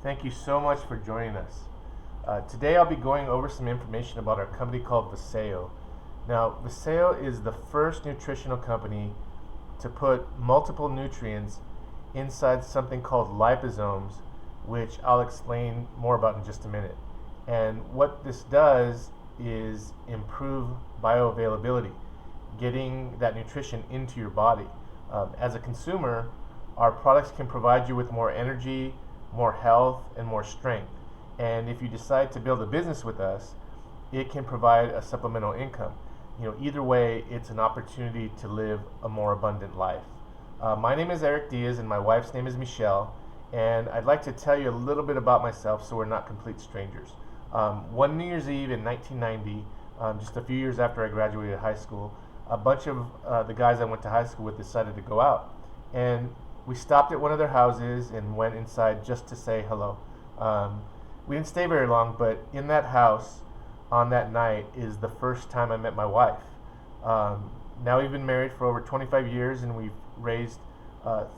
Thank you so much for joining us. Today I'll be going over some information about our company called Vasayo. Now, Vasayo is the first nutritional company to put multiple nutrients inside something called liposomes, which I'll explain more about in just a minute. And what this does is improve bioavailability, getting that nutrition into your body. As a consumer, our products can provide you with more energy, more health, and more strength. And if you decide to build a business with us, it can provide a supplemental income. Either way, it's an opportunity to live a more abundant life. My name is Eric Diaz, and my wife's name is Michelle. And I'd like to tell you a little bit about myself so we're not complete strangers. One New Year's Eve in 1990, just a few years after I graduated high school, a bunch of the guys I went to high school with decided to go out. And we stopped at one of their houses and went inside just to say hello. We didn't stay very long, but in that house on that night is the first time I met my wife. Now we've been married for over 25 years and we've raised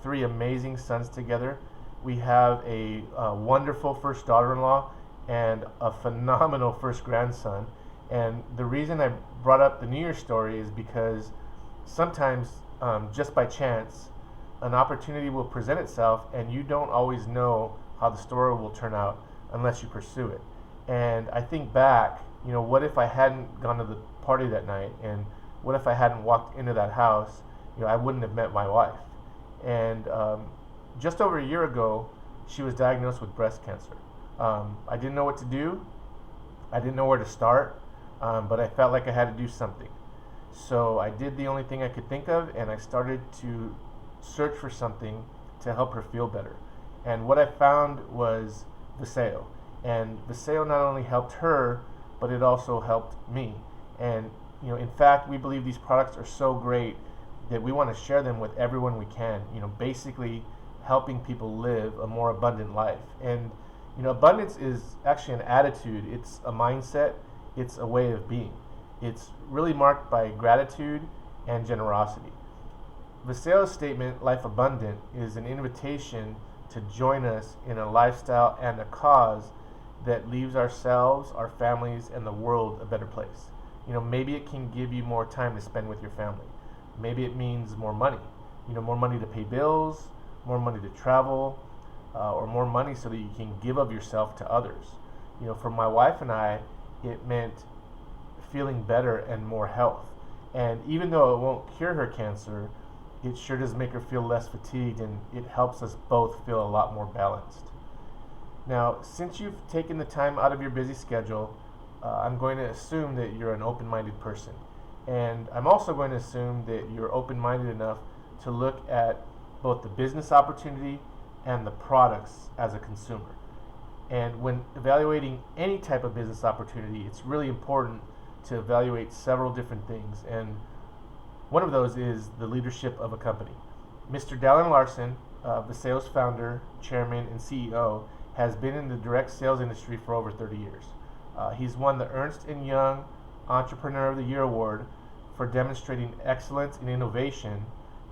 3 amazing sons together. We have a wonderful first daughter-in-law and a phenomenal first grandson. And the reason I brought up the New Year's story is because sometimes, just by chance, an opportunity will present itself and you don't always know how the story will turn out unless you pursue it. And I think back, what if I hadn't gone to the party that night, and what if I hadn't walked into that house, I wouldn't have met my wife. And just over a year ago, she was diagnosed with breast cancer. I didn't know what to do. I didn't know where to start, but I felt like I had to do something. So I did the only thing I could think of, and I started to search for something to help her feel better. And what I found was Vasayo. And Vasayo not only helped her, but it also helped me. And in fact, we believe these products are so great that we want to share them with everyone we can. Basically helping people live a more abundant life. And abundance is actually an attitude. It's a mindset. It's a way of being. It's really marked by gratitude and generosity. Vasayo's statement, Life Abundant, is an invitation to join us in a lifestyle and a cause that leaves ourselves, our families, and the world a better place. Maybe it can give you more time to spend with your family. Maybe it means more money. More money to pay bills, more money to travel, or more money so that you can give of yourself to others. For my wife and I, it meant feeling better and more health. And even though it won't cure her cancer, it sure does make her feel less fatigued, and it helps us both feel a lot more balanced. Now, since you've taken the time out of your busy schedule, I'm going to assume that you're an open-minded person. And I'm also going to assume that you're open-minded enough to look at both the business opportunity and the products as a consumer. And when evaluating any type of business opportunity, it's really important to evaluate several different things. And one of those is the leadership of a company. Mr. Dallin Larson, Vasayo's founder, chairman, and CEO, has been in the direct sales industry for over 30 years. He's won the Ernst & Young Entrepreneur of the Year Award for demonstrating excellence in innovation,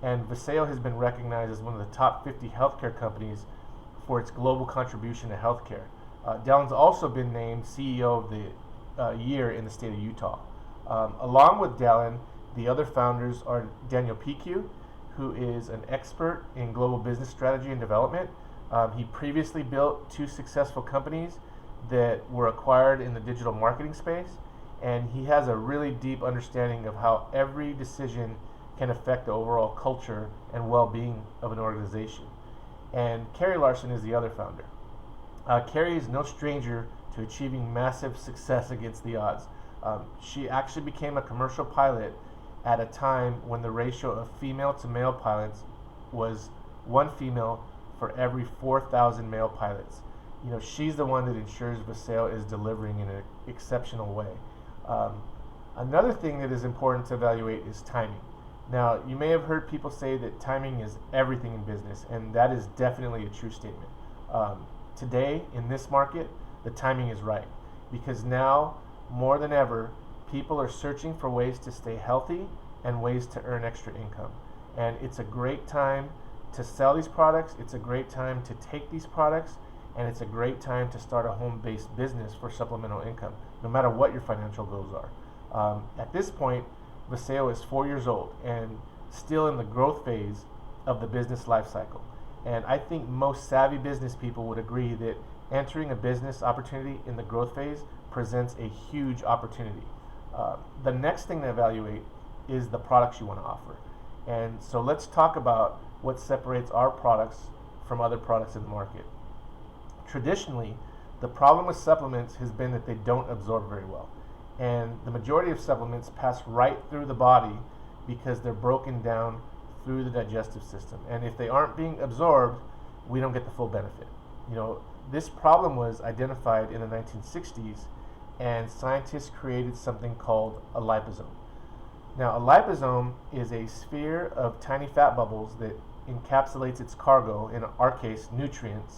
and Vasayo has been recognized as one of the top 50 healthcare companies for its global contribution to healthcare. Dallin's also been named CEO of the year in the state of Utah. Along with Dallin, the other founders are Daniel PQ, who is an expert in global business strategy and development. He previously built 2 successful companies that were acquired in the digital marketing space, and he has a really deep understanding of how every decision can affect the overall culture and well-being of an organization. And Carrie Larson is the other founder. Carrie is no stranger to achieving massive success against the odds. She actually became a commercial pilot at a time when the ratio of female to male pilots was 1 female for every 4,000 male pilots. She's the one that ensures Vasayo is delivering in an exceptional way. Another thing that is important to evaluate is timing. Now, you may have heard people say that timing is everything in business, and that is definitely a true statement. Today, in this market, the timing is right, because now, more than ever, people are searching for ways to stay healthy and ways to earn extra income. And it's a great time to sell these products. It's a great time to take these products and it's a great time to start a home-based business for supplemental income, no matter what your financial goals are. At this point, Vasayo is 4 years old and still in the growth phase of the business life cycle. And I think most savvy business people would agree that entering a business opportunity in the growth phase presents a huge opportunity. The next thing to evaluate is the products you want to offer. And so let's talk about what separates our products from other products in the market. Traditionally, the problem with supplements has been that they don't absorb very well. And the majority of supplements pass right through the body because they're broken down through the digestive system. And if they aren't being absorbed, we don't get the full benefit. This problem was identified in the 1960s, and scientists created something called a liposome. Now, a liposome is a sphere of tiny fat bubbles that encapsulates its cargo, in our case, nutrients,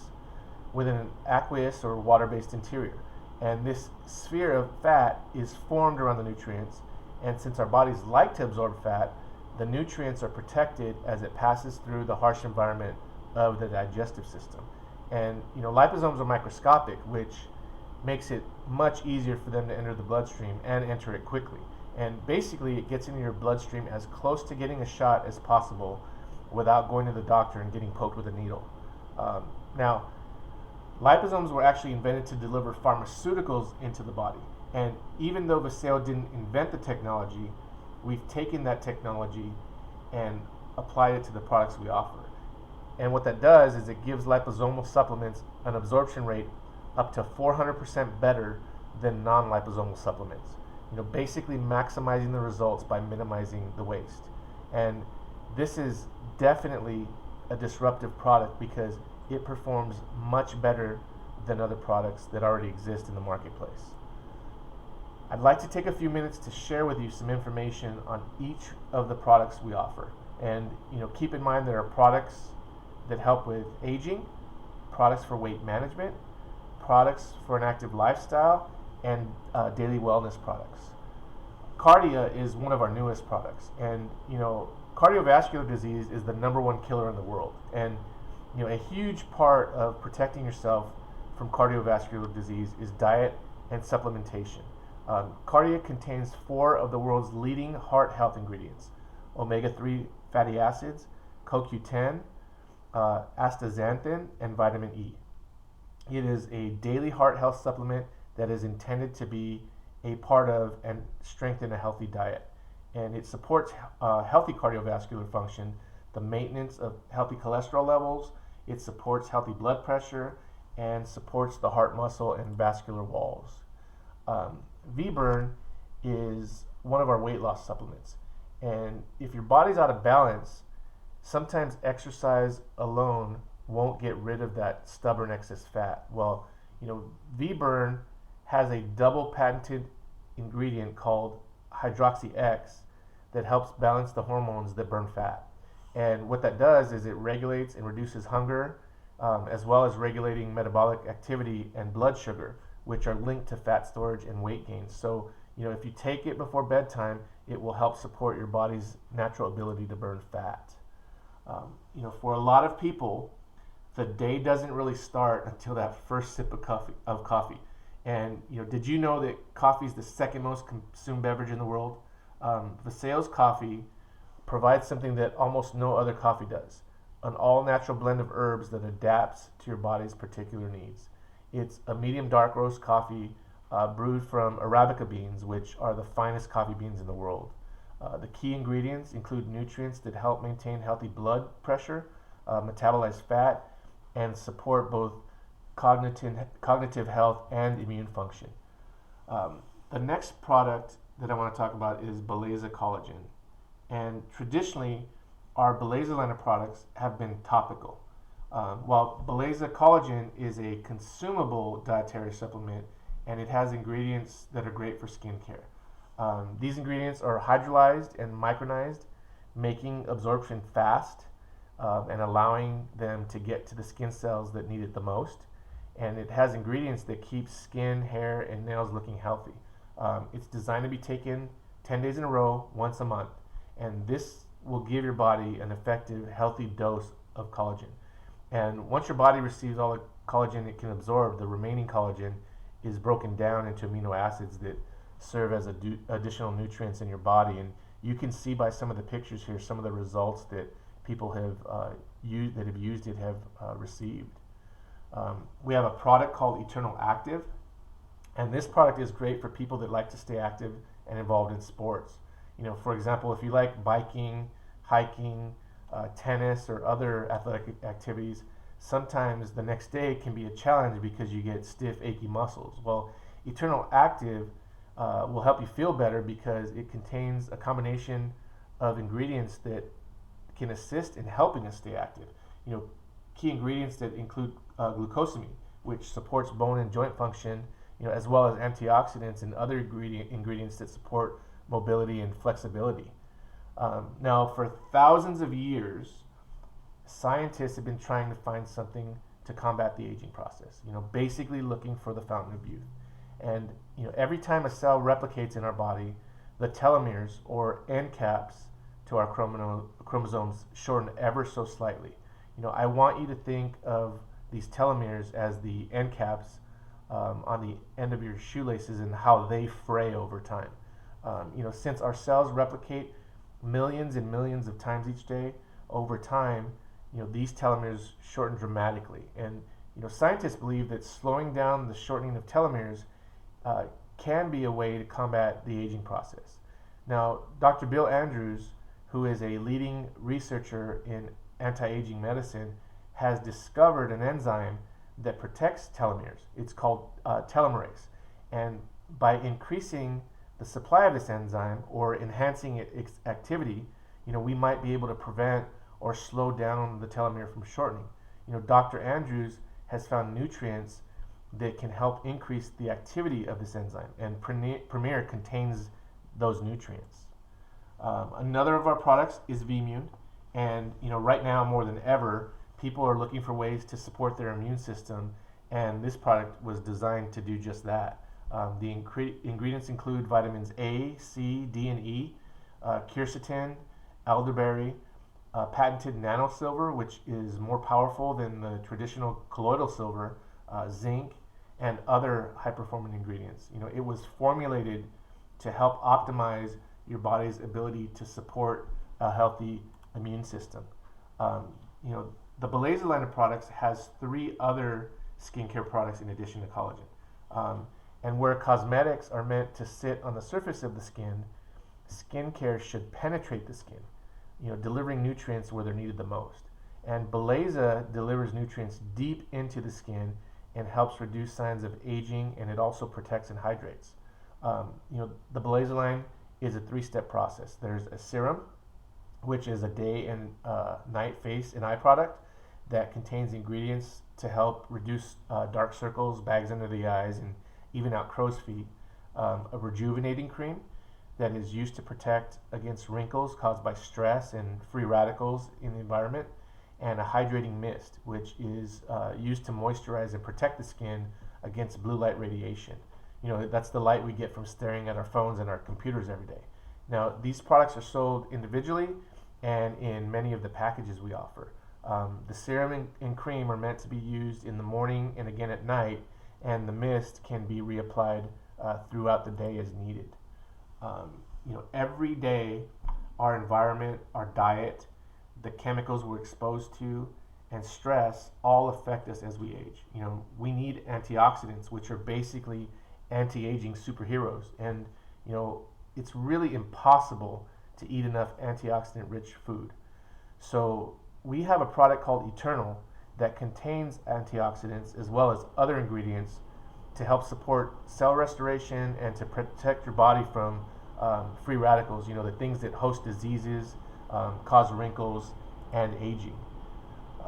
within an aqueous or water-based interior. And this sphere of fat is formed around the nutrients, and since our bodies like to absorb fat, the nutrients are protected as it passes through the harsh environment of the digestive system. And liposomes are microscopic, which makes it much easier for them to enter the bloodstream and enter it quickly. And basically, it gets into your bloodstream as close to getting a shot as possible without going to the doctor and getting poked with a needle. Now, liposomes were actually invented to deliver pharmaceuticals into the body. And even though Vasayo didn't invent the technology, we've taken that technology and applied it to the products we offer. And what that does is it gives liposomal supplements an absorption rate up to 400% better than non-liposomal supplements. Basically maximizing the results by minimizing the waste. And this is definitely a disruptive product because it performs much better than other products that already exist in the marketplace. I'd like to take a few minutes to share with you some information on each of the products we offer. And keep in mind there are products that help with aging, products for weight management, products for an active lifestyle, and daily wellness products. Cardia is one of our newest products, and cardiovascular disease is the #1 killer in the world. And a huge part of protecting yourself from cardiovascular disease is diet and supplementation. Cardia contains 4 of the world's leading heart health ingredients: omega-3 fatty acids, CoQ10, astaxanthin, and vitamin E. It is a daily heart health supplement that is intended to be a part of and strengthen a healthy diet. And it supports healthy cardiovascular function, the maintenance of healthy cholesterol levels, it supports healthy blood pressure, and supports the heart muscle and vascular walls. V-Burn is one of our weight loss supplements. And if your body's out of balance, sometimes exercise alone won't get rid of that stubborn excess fat. Well, V-Burn has a double patented ingredient called hydroxy-X that helps balance the hormones that burn fat. And what that does is it regulates and reduces hunger, as well as regulating metabolic activity and blood sugar, which are linked to fat storage and weight gain. So, if you take it before bedtime, it will help support your body's natural ability to burn fat. For a lot of people, the day doesn't really start until that first sip of coffee. And did you know that coffee is the second most consumed beverage in the world? Vasayo's coffee provides something that almost no other coffee does: an all-natural blend of herbs that adapts to your body's particular needs. It's a medium dark roast coffee brewed from Arabica beans, which are the finest coffee beans in the world. The key ingredients include nutrients that help maintain healthy blood pressure, metabolize fat, and support both cognitive health and immune function. The next product that I want to talk about is Beleza Collagen. And traditionally, our Beleza line of products have been topical. While Beleza Collagen is a consumable dietary supplement, and it has ingredients that are great for skincare. These ingredients are hydrolyzed and micronized, making absorption fast and allowing them to get to the skin cells that need it the most. And it has ingredients that keep skin, hair, and nails looking healthy. It's designed to be taken 10 days in a row, once a month. And this will give your body an effective, healthy dose of collagen. And once your body receives all the collagen it can absorb, the remaining collagen, is broken down into amino acids that serve as additional nutrients in your body. And you can see by some of the pictures here some of the results that people have used it have received. We have a product called Eternal Active, and this product is great for people that like to stay active and involved in sports. For example, if you like biking, hiking, tennis, or other athletic activities, sometimes the next day can be a challenge because you get stiff, achy muscles. Well, Eternal Active will help you feel better because it contains a combination of ingredients that can assist in helping us stay active. Key ingredients that include glucosamine, which supports bone and joint function, as well as antioxidants and other ingredients that support mobility and flexibility. Now, for thousands of years, scientists have been trying to find something to combat the aging process, basically looking for the fountain of youth. And every time a cell replicates in our body, the telomeres, or end caps, to our chromosomes shorten ever so slightly. I want you to think of these telomeres as the end caps on the end of your shoelaces and how they fray over time. Since our cells replicate millions and millions of times each day, over time, these telomeres shorten dramatically. And scientists believe that slowing down the shortening of telomeres can be a way to combat the aging process. Now, Dr. Bill Andrews, who is a leading researcher in anti-aging medicine, has discovered an enzyme that protects telomeres. It's called telomerase. And by increasing the supply of this enzyme or enhancing its activity, we might be able to prevent or slow down the telomere from shortening. Dr. Andrews has found nutrients that can help increase the activity of this enzyme, and Premier contains those nutrients. Another of our products is V-Immune, and right now more than ever, people are looking for ways to support their immune system, and this product was designed to do just that. The ingredients include vitamins A, C, D, and E, quercetin, elderberry, patented nano silver, which is more powerful than the traditional colloidal silver, zinc, and other high-performing ingredients. It was formulated to help optimize your body's ability to support a healthy immune system. The Vasayo line of products has 3 other skincare products in addition to collagen. And where cosmetics are meant to sit on the surface of the skin, skincare should penetrate the skin, delivering nutrients where they're needed the most. And Vasayo delivers nutrients deep into the skin and helps reduce signs of aging, and it also protects and hydrates. The Vasayo line is a 3-step process. There's a serum, which is a day and night face and eye product that contains ingredients to help reduce dark circles, bags under the eyes, and even out crow's feet. A rejuvenating cream that is used to protect against wrinkles caused by stress and free radicals in the environment, and a hydrating mist, which is used to moisturize and protect the skin against blue light radiation. That's the light we get from staring at our phones and our computers every day. Now, these products are sold individually and in many of the packages we offer. The serum and cream are meant to be used in the morning and again at night, and the mist can be reapplied throughout the day as needed. Every day, our environment, our diet, the chemicals we're exposed to, and stress all affect us as we age. We need antioxidants, which are basically anti-aging superheroes, and it's really impossible to eat enough antioxidant-rich food. So we have a product called Eternal that contains antioxidants as well as other ingredients to help support cell restoration and to protect your body from free radicals, the things that host diseases, cause wrinkles, and aging.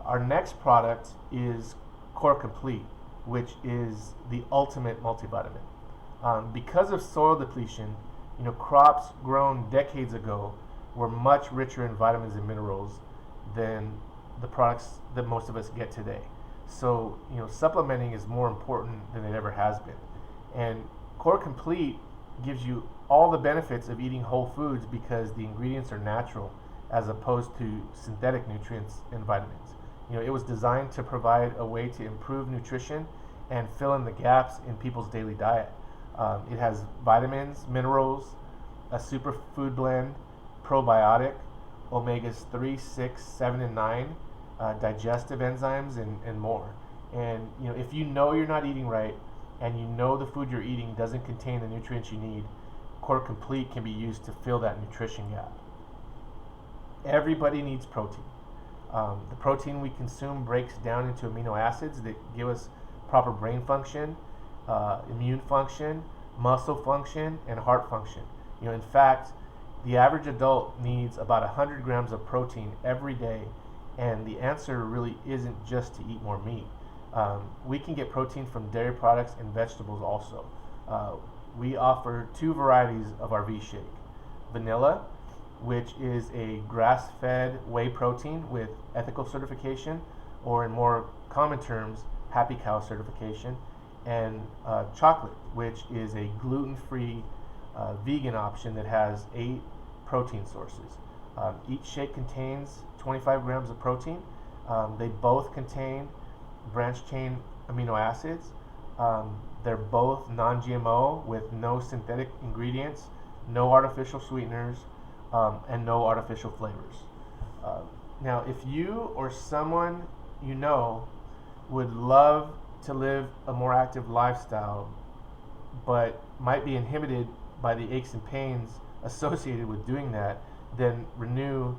Our next product is Core Complete, which is the ultimate multivitamin. Because of soil depletion, crops grown decades ago were much richer in vitamins and minerals than the products that most of us get today. So, supplementing is more important than it ever has been. And Core Complete gives you all the benefits of eating whole foods because the ingredients are natural as opposed to synthetic nutrients and vitamins. It was designed to provide a way to improve nutrition and fill in the gaps in people's daily diet. It has vitamins, minerals, a superfood blend, probiotic, omegas 3, 6, 7, and 9, digestive enzymes, and more. And if you know you're not eating right, and you know the food you're eating doesn't contain the nutrients you need, Core Complete can be used to fill that nutrition gap. Everybody needs protein. The protein we consume breaks down into amino acids that give us proper brain function, immune function, muscle function, and heart function. In fact, the average adult needs about 100 grams of protein every day, and the answer really isn't just to eat more meat. We can get protein from dairy products and vegetables also. We offer 2 varieties of our V-Shake. Vanilla, which is a grass-fed whey protein with ethical certification, or in more common terms, Happy Cow certification, and chocolate, which is a gluten-free vegan option that has 8 protein sources. Each shake contains 25 grams of protein. They both contain branched chain amino acids. They're both non-GMO with no synthetic ingredients, no artificial sweeteners, and no artificial flavors. Now, if you or someone you know would love to live a more active lifestyle, but might be inhibited by the aches and pains associated with doing that, then Renew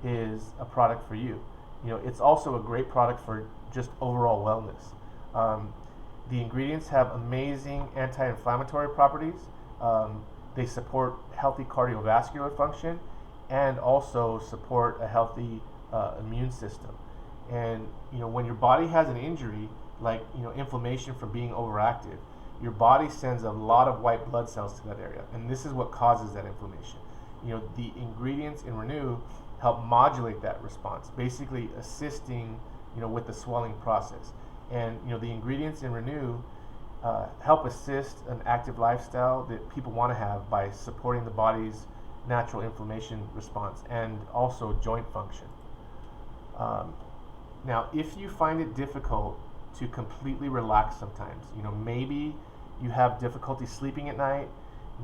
is a product for you. It's also a great product for just overall wellness. The ingredients have amazing anti-inflammatory properties. They support healthy cardiovascular function and also support a healthy immune system. And when your body has an injury, like inflammation from being overactive, your body sends a lot of white blood cells to that area, and this is what causes that inflammation. The ingredients in Renew help modulate that response, basically assisting with the swelling process. And the ingredients in Renew help assist an active lifestyle that people want to have by supporting the body's natural inflammation response and also joint function. Now, if you find it difficult to completely relax sometimes, maybe you have difficulty sleeping at night,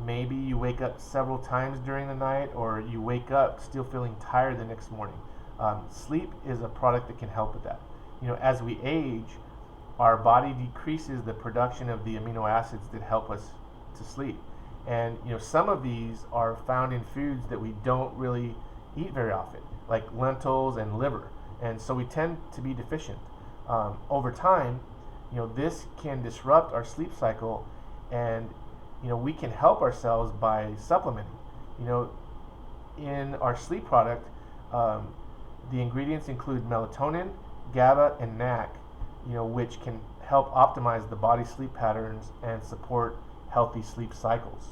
maybe you wake up several times during the night, or you wake up still feeling tired the next morning, sleep is a product that can help with that. As we age, our body decreases the production of the amino acids that help us to sleep. And some of these are found in foods that we don't really eat very often, like lentils and liver. And so we tend to be deficient. Over time, this can disrupt our sleep cycle, and we can help ourselves by supplementing. In our sleep product, the ingredients include melatonin, GABA, and NAC, which can help optimize the body's sleep patterns and support healthy sleep cycles.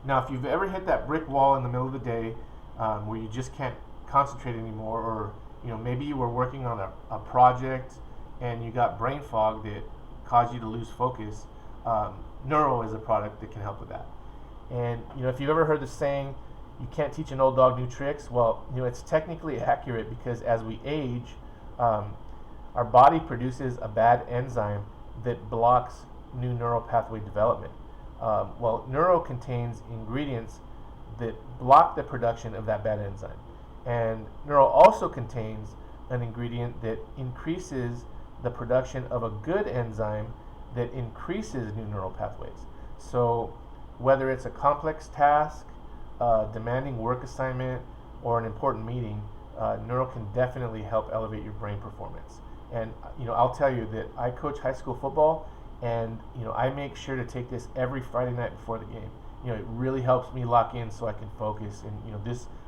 Now, if you've ever hit that brick wall in the middle of the day where you just can't concentrate anymore, or maybe you were working on a project and you got brain fog that caused you to lose focus, Neuro is a product that can help with that. And if you've ever heard the saying, you can't teach an old dog new tricks, well, it's technically accurate, because as we age, our body produces a bad enzyme that blocks new neural pathway development. Well, Neuro contains ingredients that block the production of that bad enzyme. And Neuro also contains an ingredient that increases the production of a good enzyme that increases new neural pathways. So whether it's a complex task, demanding work assignment, or an important meeting, Neuro can definitely help elevate your brain performance. And I'll tell you that I coach high school football, and I make sure to take this every Friday night before the game. It really helps me lock in so I can focus. And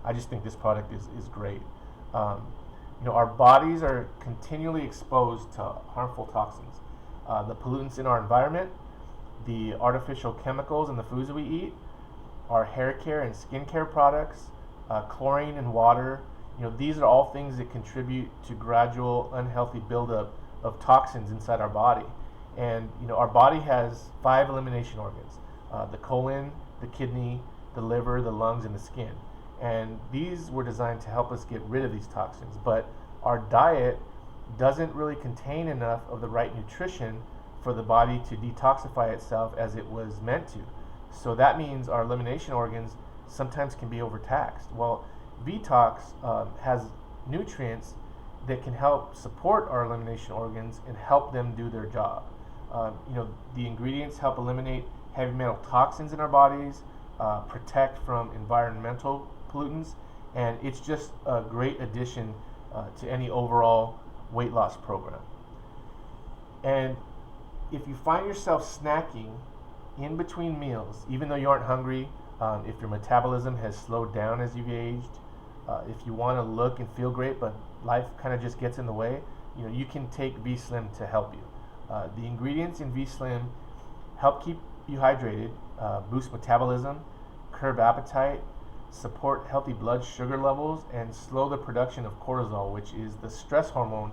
I just think this product is great. Our bodies are continually exposed to harmful toxins. The pollutants in our environment, the artificial chemicals in the foods that we eat, our hair care and skin care products, chlorine in water. These are all things that contribute to gradual unhealthy buildup of toxins inside our body. And our body has 5 elimination organs: the colon, the kidney, the liver, the lungs, and the skin. And these were designed to help us get rid of these toxins. But our diet doesn't really contain enough of the right nutrition for the body to detoxify itself as it was meant to. So that means our elimination organs sometimes can be overtaxed. Well, Vtox has nutrients that can help support our elimination organs and help them do their job. The ingredients help eliminate heavy metal toxins in our bodies, protect from environmental pollutants, and it's just a great addition to any overall weight loss program. And if you find yourself snacking in between meals, even though you aren't hungry, if your metabolism has slowed down as you've aged, if you want to look and feel great but life kind of just gets in the way, you can take V-Slim to help you. The ingredients in V-Slim help keep you hydrated, boost metabolism, curb appetite, support healthy blood sugar levels, and slow the production of cortisol, which is the stress hormone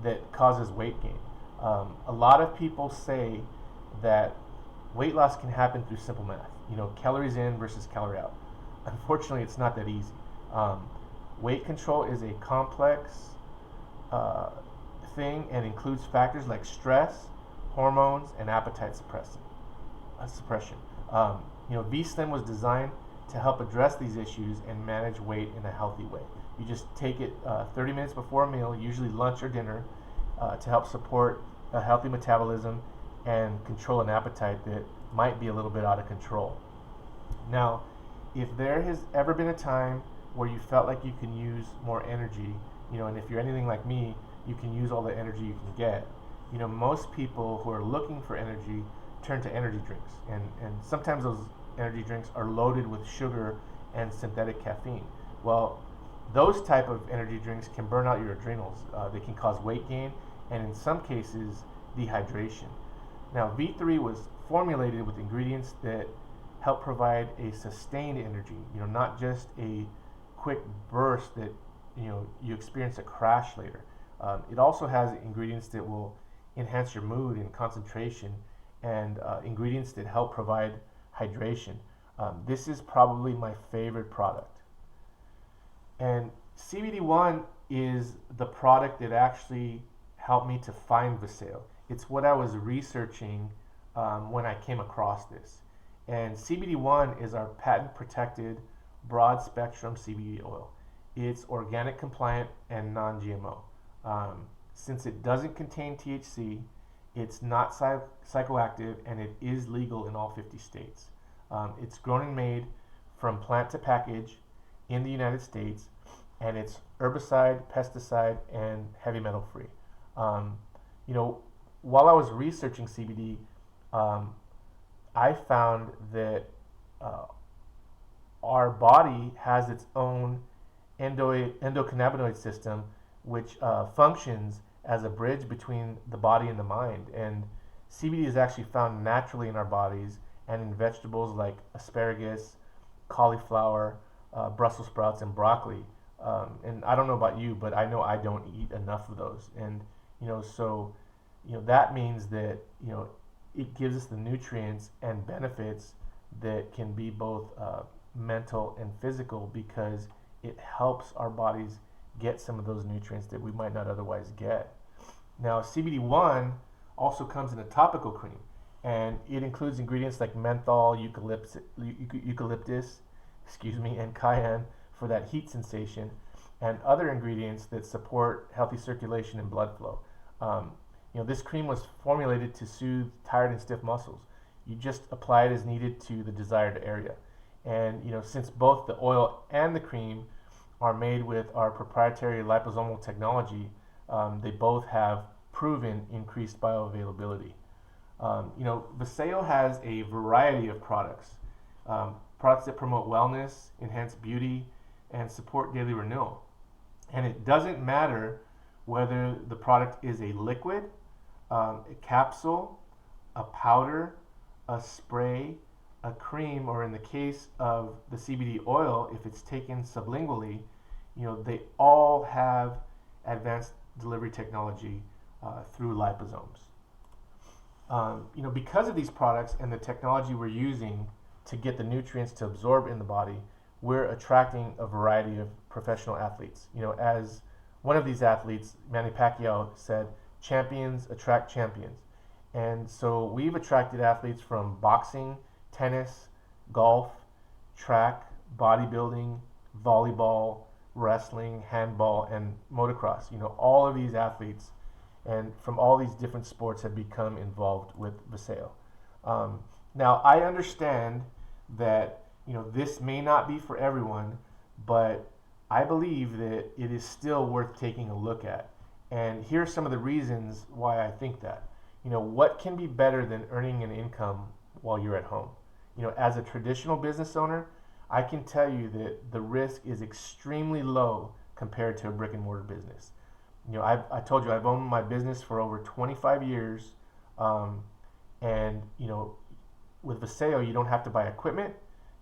that causes weight gain. A lot of people say that weight loss can happen through simple math, calories in versus calorie out. Unfortunately, it's not that easy. Weight control is a complex thing and includes factors like stress, hormones, and appetite suppression. V-Slim was designed to help address these issues and manage weight in a healthy way. You just take it 30 minutes before a meal, usually lunch or dinner, to help support a healthy metabolism and control an appetite that might be a little bit out of control. Now, if there has ever been a time where you felt like you can use more energy, and if you're anything like me, you can use all the energy you can get. Most people who are looking for energy turn to energy drinks, and sometimes those energy drinks are loaded with sugar and synthetic caffeine. Well, those type of energy drinks can burn out your adrenals. They can cause weight gain and in some cases dehydration. Now, V3 was formulated with ingredients that help provide a sustained energy, not just a quick burst that you experience a crash later. It also has ingredients that will enhance your mood and concentration, and ingredients that help provide hydration. This is probably my favorite product. And CBD1 is the product that actually helped me to find Vasayo. It's what I was researching when I came across this. And CBD1 is our patent-protected broad-spectrum CBD oil. It's organic, compliant, and non-GMO. Since it doesn't contain THC, it's not psychoactive, and it is legal in all 50 states. It's grown and made from plant to package in the United States, and it's herbicide, pesticide, and heavy metal free. While I was researching CBD, I found that our body has its own endocannabinoid system, which functions as a bridge between the body and the mind. And CBD is actually found naturally in our bodies and in vegetables like asparagus, cauliflower, Brussels sprouts, and broccoli. And I don't know about you, but I know I don't eat enough of those. And that means that it gives us the nutrients and benefits that can be both mental and physical, because it helps our bodies get some of those nutrients that we might not otherwise get. Now, CBD1 also comes in a topical cream, and it includes ingredients like menthol, eucalyptus, and cayenne for that heat sensation, and other ingredients that support healthy circulation and blood flow. This cream was formulated to soothe tired and stiff muscles. You just apply it as needed to the desired area. And since both the oil and the cream are made with our proprietary liposomal technology, they both have proven increased bioavailability. Vasayo has a variety of products that promote wellness, enhance beauty, and support daily renewal. And it doesn't matter whether the product is a liquid, a capsule, a powder, a spray, a cream, or in the case of the CBD oil, if it's taken sublingually, they all have advanced delivery technology through liposomes. Because of these products and the technology we're using to get the nutrients to absorb in the body, we're attracting a variety of professional athletes. As one of these athletes, Manny Pacquiao, said, "Champions attract champions." And so we've attracted athletes from boxing, tennis, golf, track, bodybuilding, volleyball, wrestling, handball, and motocross. All of these athletes and from all these different sports have become involved with Vasayo. Now, I understand that this may not be for everyone, but I believe that it is still worth taking a look at. And here are some of the reasons why I think that. What can be better than earning an income while you're at home? As a traditional business owner, I can tell you that the risk is extremely low compared to a brick and mortar business. I told you I've owned my business for over 25 years, and with Vasayo, you don't have to buy equipment,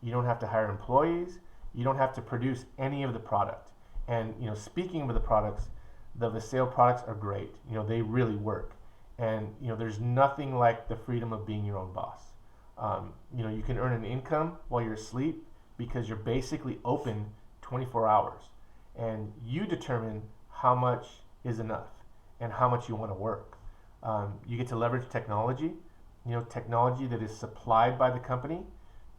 you don't have to hire employees, you don't have to produce any of the product. And speaking of the products, the Vasayo products are great. They really work, and there's nothing like the freedom of being your own boss. You can earn an income while you're asleep because you're basically open 24 hours, and you determine how much is enough and how much you want to work. You get to leverage technology, technology that is supplied by the company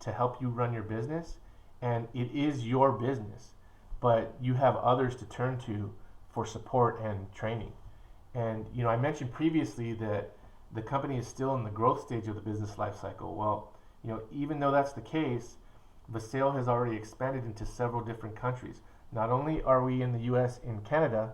to help you run your business, and it is your business, but you have others to turn to for support and training. And I mentioned previously that the company is still in the growth stage of the business life cycle. Well, even though that's the case, Vasayo has already expanded into several different countries. Not only are we in the US and Canada,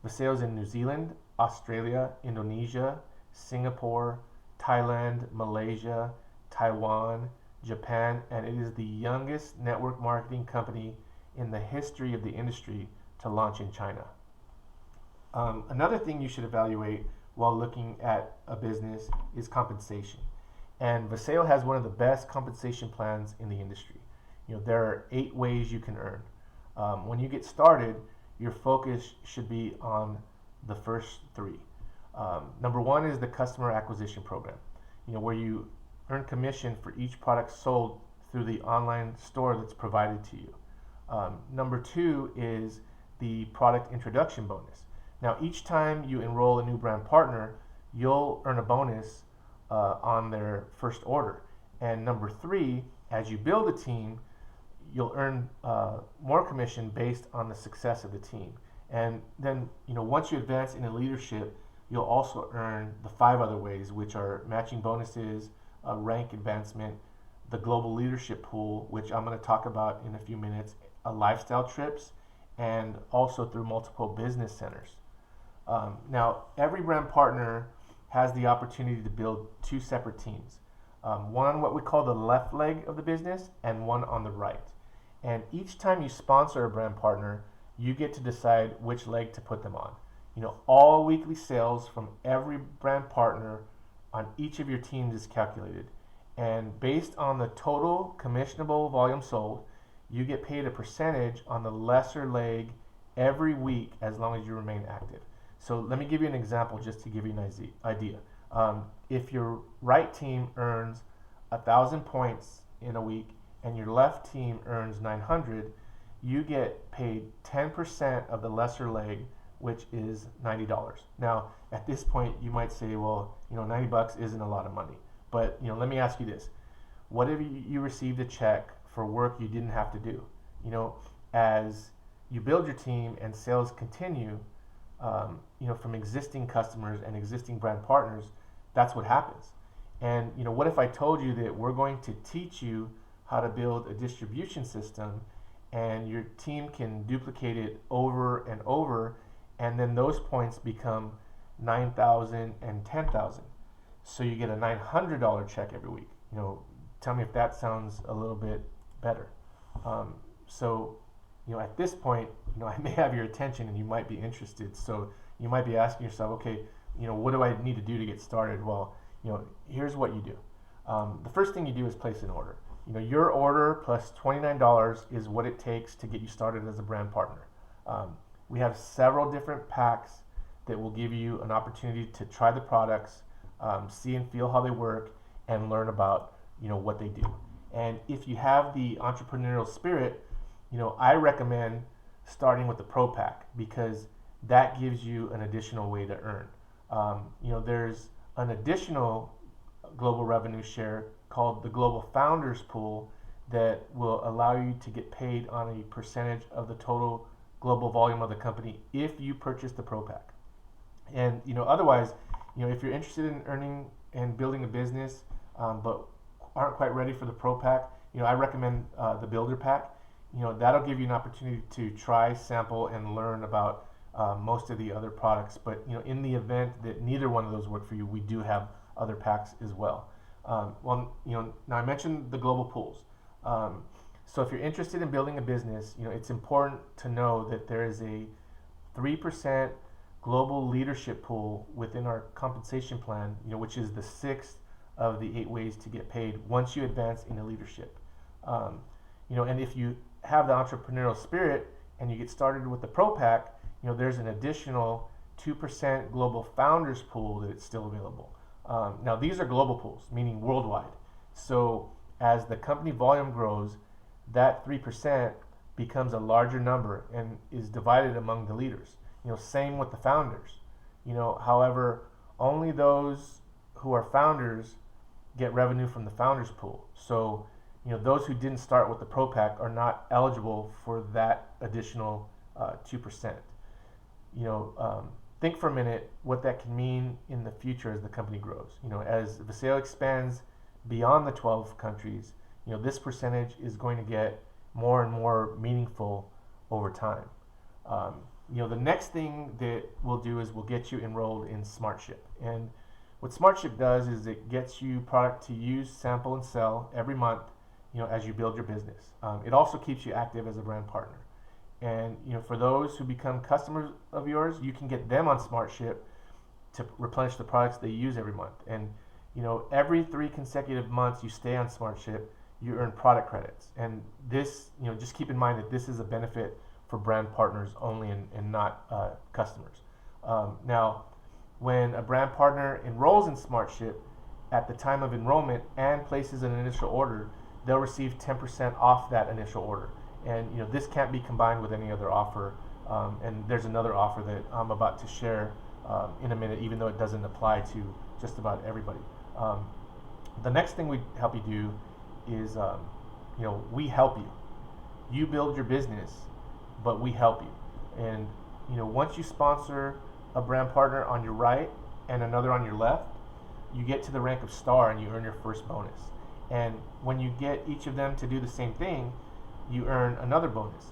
Vasayo's in New Zealand, Australia, Indonesia, Singapore, Thailand, Malaysia, Taiwan, Japan, and it is the youngest network marketing company in the history of the industry to launch in China. Another thing you should evaluate while looking at a business is compensation. And Vasayo has one of the best compensation plans in the industry. There are 8 ways you can earn. When you get started, your focus should be on the first 3. Number 1 is the customer acquisition program, where you earn commission for each product sold through the online store that's provided to you. Number 2 is the product introduction bonus. Now, each time you enroll a new brand partner, you'll earn a bonus on their first order. And number 3, as you build a team, you'll earn more commission based on the success of the team. And then, once you advance into leadership, you'll also earn the 5 other ways, which are matching bonuses, rank advancement, the global leadership pool, which I'm going to talk about in a few minutes, lifestyle trips, and also through multiple business centers. Now, every brand partner has the opportunity to build 2 separate teams, one on what we call the left leg of the business and one on the right. And each time you sponsor a brand partner, you get to decide which leg to put them on. All weekly sales from every brand partner on each of your teams is calculated. And based on the total commissionable volume sold, you get paid a percentage on the lesser leg every week as long as you remain active. So let me give you an example just to give you an idea. If your right team earns 1,000 points in a week and your left team earns 900, you get paid 10% of the lesser leg, which is $90. Now, at this point, you might say, well, $90 isn't a lot of money. But let me ask you this: what if you received a check for work you didn't have to do? As you build your team and sales continue, from existing customers and existing brand partners, that's what happens. And what if I told you that we're going to teach you how to build a distribution system, and your team can duplicate it over and over, and then those points become 9,000 and 10,000. So you get a $900 check every week. Tell me if that sounds a little bit better. So at this point, I may have your attention and you might be interested. So you might be asking yourself, okay, what do I need to do to get started? Well, here's what you do. The first thing you do is place an order. Your order plus $29 is what it takes to get you started as a brand partner. We have several different packs that will give you an opportunity to try the products, see and feel how they work, and learn about what they do. And if you have the entrepreneurial spirit, I recommend starting with the Pro Pack, because that gives you an additional way to earn. There's an additional global revenue share called the Global Founders Pool that will allow you to get paid on a percentage of the total global volume of the company if you purchase the Pro Pack. And otherwise, if you're interested in earning and building a business, but aren't quite ready for the Pro Pack, I recommend the Builder Pack. That'll give you an opportunity to try, sample, and learn about most of the other products. But in the event that neither one of those work for you, we do have other packs as well. Now I mentioned the global pools. So if you're interested in building a business, it's important to know that there is a 3% global leadership pool within our compensation plan, which is the 6th of the 8 ways to get paid once you advance into leadership. And if you have the entrepreneurial spirit and you get started with the Pro Pack, there's an additional 2% global founders pool that it's still available. Now these are global pools, meaning worldwide. So as the company volume grows, that 3% becomes a larger number and is divided among the leaders. Same with the founders. However, only those who are founders get revenue from the founders pool. So, those who didn't start with the Pro Pack are not eligible for that additional 2%. Think for a minute what that can mean in the future as the company grows. As Vasayo expands beyond the 12 countries, this percentage is going to get more and more meaningful over time. The next thing that we'll do is we'll get you enrolled in SmartShip. And what SmartShip does is it gets you product to use, sample, and sell every month, as you build your business. It also keeps you active as a brand partner. And for those who become customers of yours, you can get them on SmartShip to replenish the products they use every month. And every 3 consecutive months you stay on SmartShip, you earn product credits. And this, just keep in mind that this is a benefit for brand partners only and not customers. Now, when a brand partner enrolls in SmartShip, at the time of enrollment and places an initial order, they'll receive 10% off that initial order. And this can't be combined with any other offer. And there's another offer that I'm about to share in a minute, even though it doesn't apply to just about everybody. The next thing we help you do is, we help you. You build your business, but we help you. And once you sponsor a brand partner on your right and another on your left, you get to the rank of star and you earn your first bonus. And when you get each of them to do the same thing, you earn another bonus.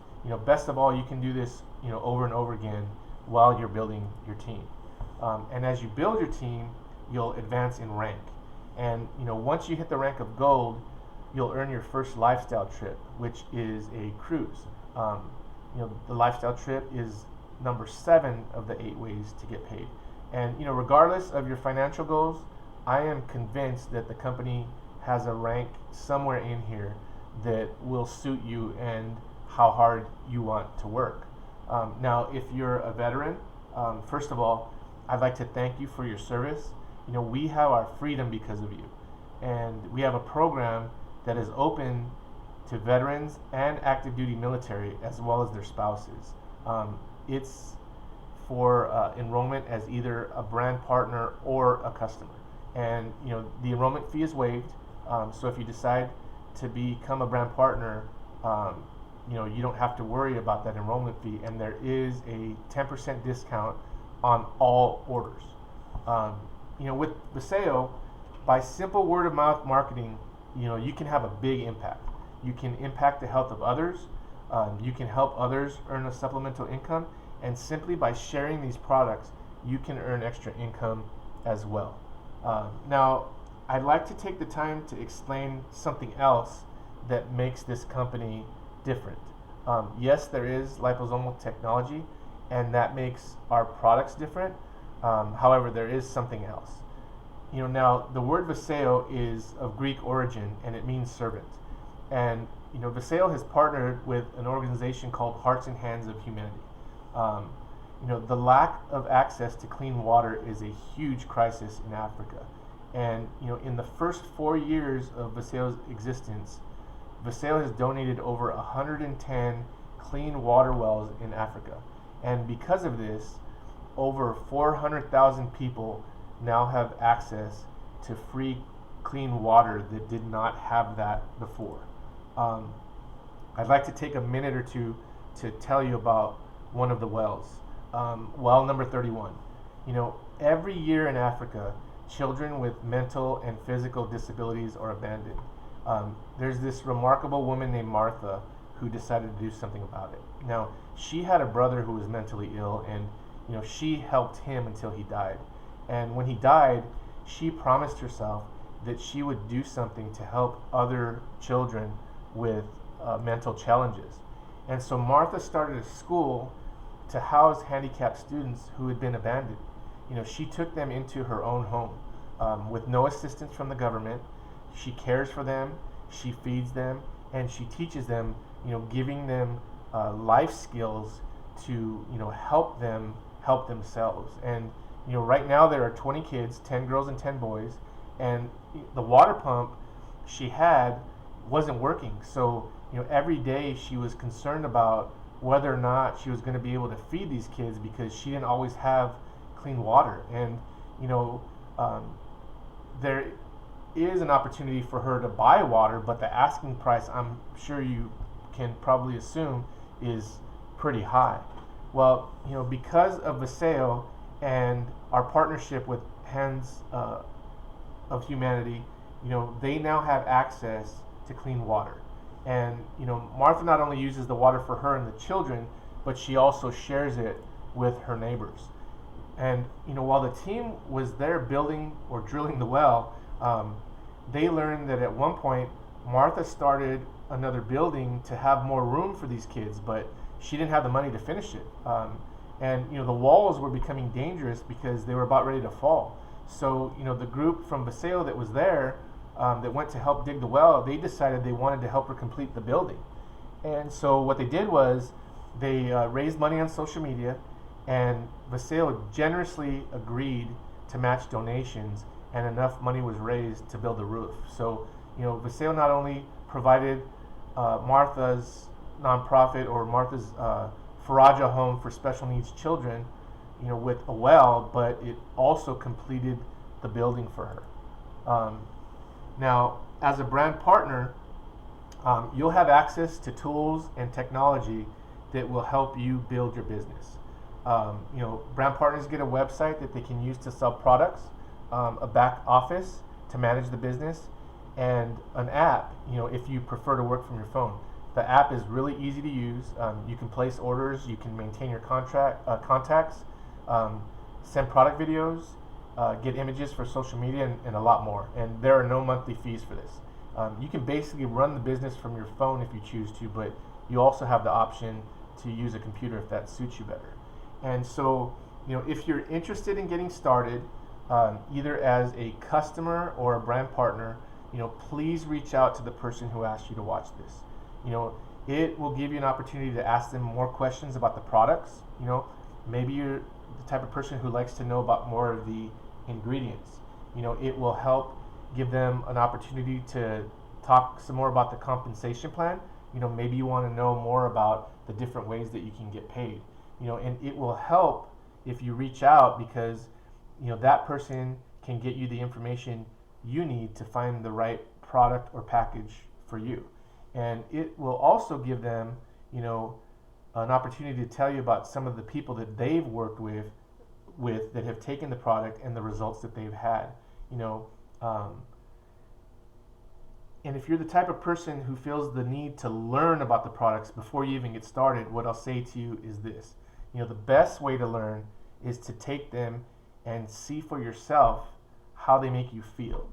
Best of all, you can do this over and over again while you're building your team. And as you build your team, you'll advance in rank. And once you hit the rank of gold, you'll earn your first lifestyle trip, which is a cruise. The lifestyle trip is number 7 of the 8 ways to get paid. And regardless of your financial goals, I am convinced that the company has a rank somewhere in here that will suit you and how hard you want to work. Now, if you're a veteran, first of all, I'd like to thank you for your service. We have our freedom because of you. And we have a program that is open to veterans and active duty military as well as their spouses. It's for enrollment as either a brand partner or a customer. And the enrollment fee is waived. So if you decide to become a brand partner, you don't have to worry about that enrollment fee, and there is a 10% discount on all orders. With Vasayo, by simple word of mouth marketing, you can have a big impact. You can impact the health of others. You can help others earn a supplemental income, and simply by sharing these products, you can earn extra income as well. Now, I'd like to take the time to explain something else that makes this company different. Yes, there is liposomal technology, and that makes our products different. However, there is something else. Now the word Vasayo is of Greek origin, and it means servant. And Vasayo has partnered with an organization called Hearts and Hands of Humanity. The lack of access to clean water is a huge crisis in Africa. And in the first 4 years of Vasayo's existence, Vasayo has donated over 110 clean water wells in Africa. And because of this, over 400,000 people now have access to free, clean water that did not have that before. I'd like to take a minute or two to tell you about one of the wells. Well number 31. Every year in Africa, children with mental and physical disabilities are abandoned. There's this remarkable woman named Martha who decided to do something about it. Now, she had a brother who was mentally ill, and she helped him until he died. And when he died, she promised herself that she would do something to help other children with mental challenges. And so Martha started a school to house handicapped students who had been abandoned. She took them into her own home with no assistance from the government. She cares for them, she feeds them, and she teaches them, giving them life skills to, help them help themselves. And, right now there are 20 kids, 10 girls and 10 boys, and the water pump she had wasn't working. So, every day she was concerned about whether or not she was going to be able to feed these kids because she didn't always have clean water. And, there is an opportunity for her to buy water, but the asking price, I'm sure you can probably assume, is pretty high. Well, because of Vasayo and our partnership with Hands of Humanity, they now have access to clean water. And, Martha not only uses the water for her and the children, but she also shares it with her neighbors. And, while the team was there building or drilling the well, they learned that at one point Martha started another building to have more room for these kids, but she didn't have the money to finish it. And the walls were becoming dangerous because they were about ready to fall. So the group from Vasayo that was there, that went to help dig the well, they decided they wanted to help her complete the building. And so what they did was they raised money on social media, and Vasayo generously agreed to match donations, and enough money was raised to build the roof. So Vasayo not only provided Martha's nonprofit, or Martha's Faraja home for special needs children, with a well, but it also completed the building for her. Now, as a brand partner, you'll have access to tools and technology that will help you build your business. Brand partners get a website that they can use to sell products, a back office to manage the business, and an app, if you prefer to work from your phone. The app is really easy to use. You can place orders, you can maintain your contacts, send product videos, get images for social media, and a lot more. And there are no monthly fees for this. You can basically run the business from your phone if you choose to, but you also have the option to use a computer if that suits you better. And so, if you're interested in getting started, either as a customer or a brand partner, please reach out to the person who asked you to watch this. It will give you an opportunity to ask them more questions about the products. Maybe you're the type of person who likes to know about more of the ingredients. It will help give them an opportunity to talk some more about the compensation plan. Maybe you want to know more about the different ways that you can get paid. And it will help if you reach out, because that person can get you the information you need to find the right product or package for you. And it will also give them, an opportunity to tell you about some of the people that they've worked with that have taken the product and the results that they've had. And if you're the type of person who feels the need to learn about the products before you even get started, what I'll say to you is this. The best way to learn is to take them and see for yourself how they make you feel.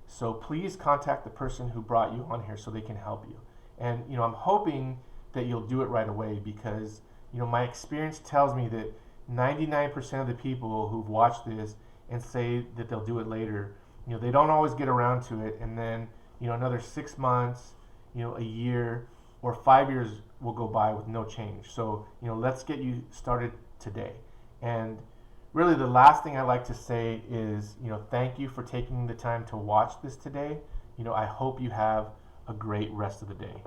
So please contact the person who brought you on here so they can help you. And I'm hoping that you'll do it right away, because my experience tells me that 99% of the people who've watched this and say that they'll do it later, they don't always get around to it, and then another 6 months, a year, or 5 years will go by with no change. So let's get you started today. And really, the last thing I like to say is thank you for taking the time to watch this today. I hope you have a great rest of the day.